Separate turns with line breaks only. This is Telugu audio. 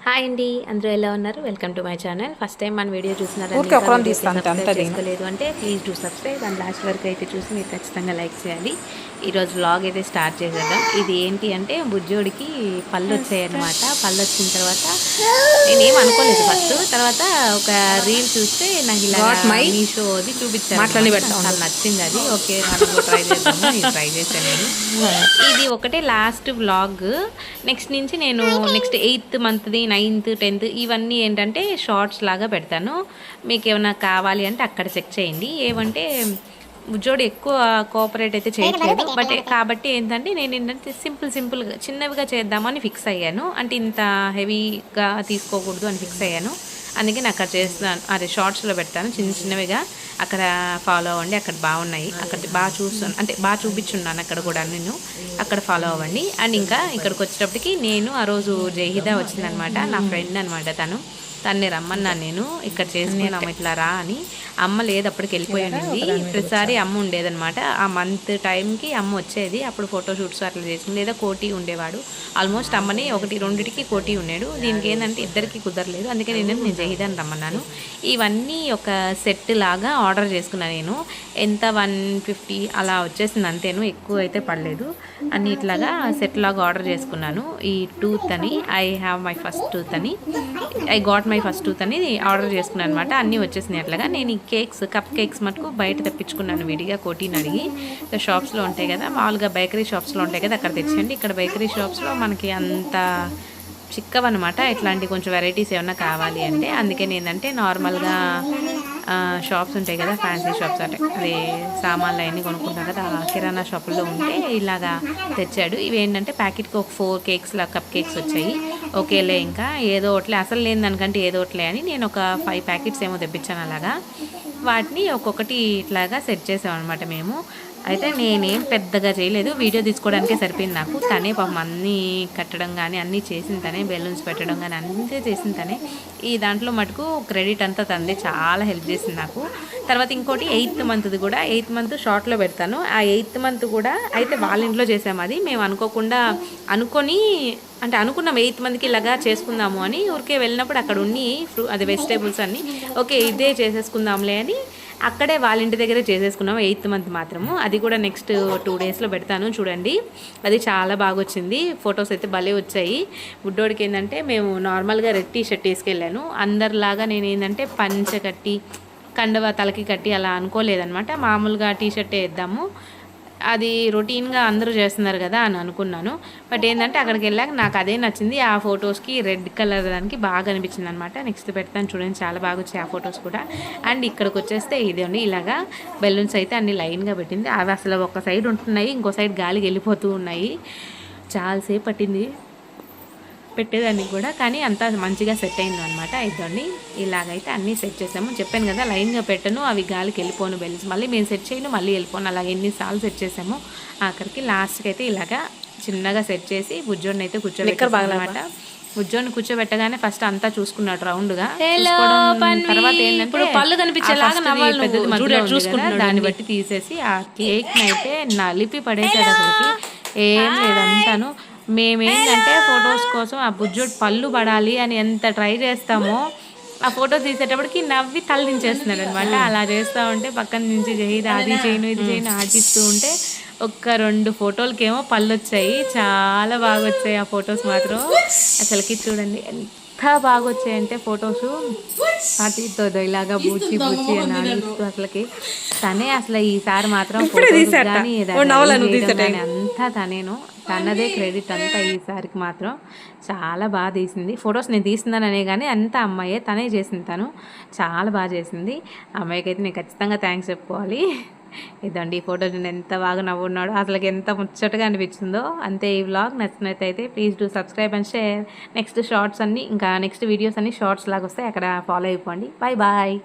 హాయ్ అండి, అందరూ ఎలా ఉన్నారు? Welcome to my channel. First time మన వీడియో
చూస్తున్నారండి
చేసుకోలేదు అంటే please do subscribe and last వరకు అయితే చూసి మీరు ఖచ్చితంగా లైక్ చేయాలి. ఈరోజు వ్లాగ్ అయితే స్టార్ట్ చేసేద్దాం. ఇది ఏంటి అంటే బుజ్జోడికి పళ్ళు వచ్చాయన్నమాట. పళ్ళు వచ్చిన తర్వాత నేనేం అనుకోలేదు ఫస్ట్. తర్వాత ఒక రీల్ చూస్తే నాకు ఇలా మీషోది చూపించాను, చాలా నచ్చింది. అది ఓకే మనం ట్రై చేద్దాము. నేను ట్రై చేశాను. నేను ఇది ఒకటే లాస్ట్ వ్లాగ్. నెక్స్ట్ నుంచి నేను నెక్స్ట్ 8th మంత్ది 9th 10th ఇవన్నీ ఏంటంటే షార్ట్స్ లాగా పెడతాను. మీకు ఏమైనా కావాలి అంటే అక్కడ చెక్ చేయండి. ఏమంటే జోడి ఎక్కువ కోఆపరేట్ అయితే చేయట్లేదు, బట్ కాబట్టి ఏంటంటే నేను ఏంటంటే సింపుల్గా చిన్నవిగా చేద్దామని ఫిక్స్ అయ్యాను. అంటే ఇంత హెవీగా తీసుకోకూడదు అని ఫిక్స్ అయ్యాను. అందుకే నేను అక్కడ చేస్తాను, అదే షార్ట్స్లో పెడతాను చిన్నవిగా. అక్కడ ఫాలో అవ్వండి, అక్కడ బాగున్నాయి. అక్కడ బాగా చూస్తాను, అంటే బాగా చూపించున్నాను అక్కడ కూడా. నేను అక్కడ ఫాలో అవ్వండి. అండ్ ఇంకా ఇక్కడికి వచ్చేటప్పటికి నేను ఆ రోజు జయహిదా వచ్చిందనమాట, నా ఫ్రెండ్ అనమాట. తన్ని రమ్మన్నాను నేను, ఇక్కడ చేసుకున్నాము ఇట్లా రా అని. అమ్మ లేదు, అప్పటికి వెళ్ళిపోయి ఉండింది. ప్రతిసారి అమ్మ ఉండేదనమాట. ఆ మంత్ టైంకి అమ్మ వచ్చేది, అప్పుడు ఫోటోషూట్స్ అట్లా చేసింది. లేదా కోటి ఉండేవాడు. ఆల్మోస్ట్ అమ్మని 1-2కి కోటి ఉన్నాడు. దీనికి ఏంటంటే ఇద్దరికి కుదరలేదు. అందుకే నేను జయహిదాన్ని రమ్మన్నాను. ఇవన్నీ ఒక సెట్ లాగా ఆర్డర్ చేసుకున్నాను నేను. ఎంత 150 అలా వచ్చేసింది అంతేను, ఎక్కువ అయితే పడలేదు. అన్ని ఇట్లాగా సెట్ లాగా ఆర్డర్ చేసుకున్నాను. ఈ టూత్ అని I have my first tooth అని, I got my first tooth అని ఆర్డర్ చేసుకున్నాను అనమాట. అన్నీ వచ్చేసినాయి అట్లాగా. నేను ఈ కప్ కేక్స్ మటుకు బయట తెప్పించుకున్నాను విడిగా, కోటిని అడిగి. షాప్స్లో ఉంటాయి కదా, మామూలుగా బేకరీ షాప్స్లో ఉంటాయి కదా, అక్కడ తెచ్చండి. ఇక్కడ బేకరీ షాప్స్లో మనకి అంత చిక్కవన్నమాట. ఇట్లాంటి కొంచెం వెరైటీస్ ఏమన్నా కావాలి అంటే. అందుకని ఏంటంటే నార్మల్గా షాప్స్ ఉంటాయి కదా, ఫ్యాన్సీ షాప్స్ అంటే అదే సామాన్లు అవన్నీ కొనుక్కుంటాం కదా, కిరాణా షాపుల్లో ఉంటే ఇలాగా తెచ్చాడు. ఇవి ఏంటంటే ప్యాకెట్కి ఒక 4 కేక్స్ కప్ కేక్స్ వచ్చాయి. ఓకేలే ఇంకా ఏదో ఒకట్లే, అసలు లేని దానికంటే ఏదో ఒకట్లే అని నేను ఒక 5 ప్యాకెట్స్ ఏమో తెప్పించాను. అలాగా వాటిని ఒక్కొక్కటి ఇట్లాగా సెట్ చేసామన్నమాట మేము. అయితే నేనేం పెద్దగా చేయలేదు, వీడియో తీసుకోవడానికే సరిపోయింది నాకు. తనే పాపం అన్నీ కట్టడం కానీ అన్నీ చేసింది తనే, బెలూన్స్ పెట్టడం కానీ అన్నీ చేసింది తనే. ఈ దాంట్లో మటుకు క్రెడిట్ అంతా తందే, చాలా హెల్ప్ చేసింది నాకు. తర్వాత ఇంకోటి 8th మంత్ది కూడా, 8th మంత్ షార్ట్లో పెడతాను. ఆ 8th మంత్ కూడా అయితే వాళ్ళ ఇంట్లో చేసాము. అది మేము అనుకోకుండా అనుకున్నాం 8th మంత్కి ఇలాగా చేసుకుందాము అని. ఊరికే వెళ్ళినప్పుడు అక్కడ అది వెజిటేబుల్స్ అన్నీ ఓకే ఇదే చేసేసుకుందాంలే అని అక్కడే వాళ్ళ ఇంటి దగ్గరే చేసేసుకున్నాము 8th మంత్ మాత్రము. అది కూడా నెక్స్ట్ 2 డేస్లో పెడతాను చూడండి. అది చాలా బాగా వచ్చింది, ఫొటోస్ అయితే భలే వచ్చాయి. బుడ్డోడికి ఏంటంటే మేము నార్మల్గా రెడ్ టీ-షర్ట్ వేసుకెళ్ళాను. అందరిలాగా నేను ఏంటంటే పంచ కట్టి కండవ తలకి కట్టి అలా అనుకోలేదనమాట. మామూలుగా టీ-షర్టే వేద్దాము, అది రొటీన్గా అందరూ చేస్తున్నారు కదా అని అనుకున్నాను. బట్ ఏంటంటే అక్కడికి వెళ్ళాక నాకు అదే నచ్చింది. ఆ ఫొటోస్కి రెడ్ కలర్ దానికి బాగా అనిపించింది అనమాట. నెక్స్ట్ పెడతాను చూడండి, చాలా బాగా వచ్చాయి ఆ ఫొటోస్ కూడా. అండ్ ఇక్కడికి వచ్చేస్తే ఇదండి, ఇలాగా బెలూన్స్ అయితే అన్ని లైన్గా పెట్టింది. అవి అసలు ఒక సైడ్ ఉంటున్నాయి, ఇంకో సైడ్ గాలికి వెళ్ళిపోతూ ఉన్నాయి. చాలాసేపు పట్టింది పెట్టేదాన్ని కూడా, కానీ అంతా మంచిగా సెట్ అయింది అనమాట. ఇదండి ఇలాగైతే అన్నీ సెట్ చేసాము. చెప్పాను కదా లైన్గా పెట్టను, అవి గాలికి వెళ్ళిపోను బెలూన్స్. మళ్ళీ మేము సెట్ చేయను, మళ్ళీ వెళ్ళిపోను. అలాగే ఎన్నిసార్లు సెట్ చేసాము. ఆఖరికి లాస్ట్కి అయితే ఇలాగా చిన్నగా సెట్ చేసి బుజ్జోడిని అయితే కూర్చోబెట్టామన్నమాట. బుజ్జోడిని కూర్చోబెట్టగానే ఫస్ట్ అంతా చూసుకున్నాడు రౌండ్గా. తర్వాత ఏంటంటే పళ్ళు కనిపించేలాగా దాన్ని బట్టి తీసేసి ఆ కేక్ని అయితే నలిపి పడేసాడు. అసలుకి ఏం లేదంతాను. మేమేంటంటే ఫొటోస్ కోసం ఆ బుజ్జోడు పళ్ళు పడాలి అని ఎంత ట్రై చేస్తామో, ఆ ఫోటో తీసేటప్పటికి నవ్వి తలదించేస్తున్నాడు అనమాట. అలా చేస్తూ ఉంటే పక్కన నుంచి జయహిదా అది చేయను ఇది చేయను ఆడిస్తూ ఉంటే 1-2 ఫోటోలకేమో పళ్ళు వచ్చాయి. చాలా బాగా వచ్చాయి ఆ ఫొటోస్ మాత్రం. అసలుకి చూడండి ఎంత బాగా వచ్చాయంటే ఫొటోస్. వాటితో ఇలాగా బూచి అని ఆడిస్తూ అసలుకి తనే అసలు ఈసారి మాత్రం కానీ అంతా తనదే క్రెడిట్ అంతా ఈసారికి మాత్రం. చాలా బాగా తీసింది ఫొటోస్. నేను తీస్తున్నాననే కానీ అంతా అమ్మాయే, తనే చేసింది. తను చాలా బాగా చేసింది. అమ్మాయికి అయితే నేను ఖచ్చితంగా థ్యాంక్స్ చెప్పుకోవాలి. ఇదండి ఈ ఫోటో నేను ఎంత బాగా నవ్వున్నాడో, అసలు ఎంత ముచ్చటగా అనిపించిందో. అంతే. ఈ వ్లాగ్ నచ్చినట్టయితే please do subscribe and share. Next shorts అన్నీ, ఇంకా నెక్స్ట్ వీడియోస్ అన్నీ షార్ట్స్ లాగా వస్తాయి, అక్కడ ఫాలో అయిపోండి. బాయ్.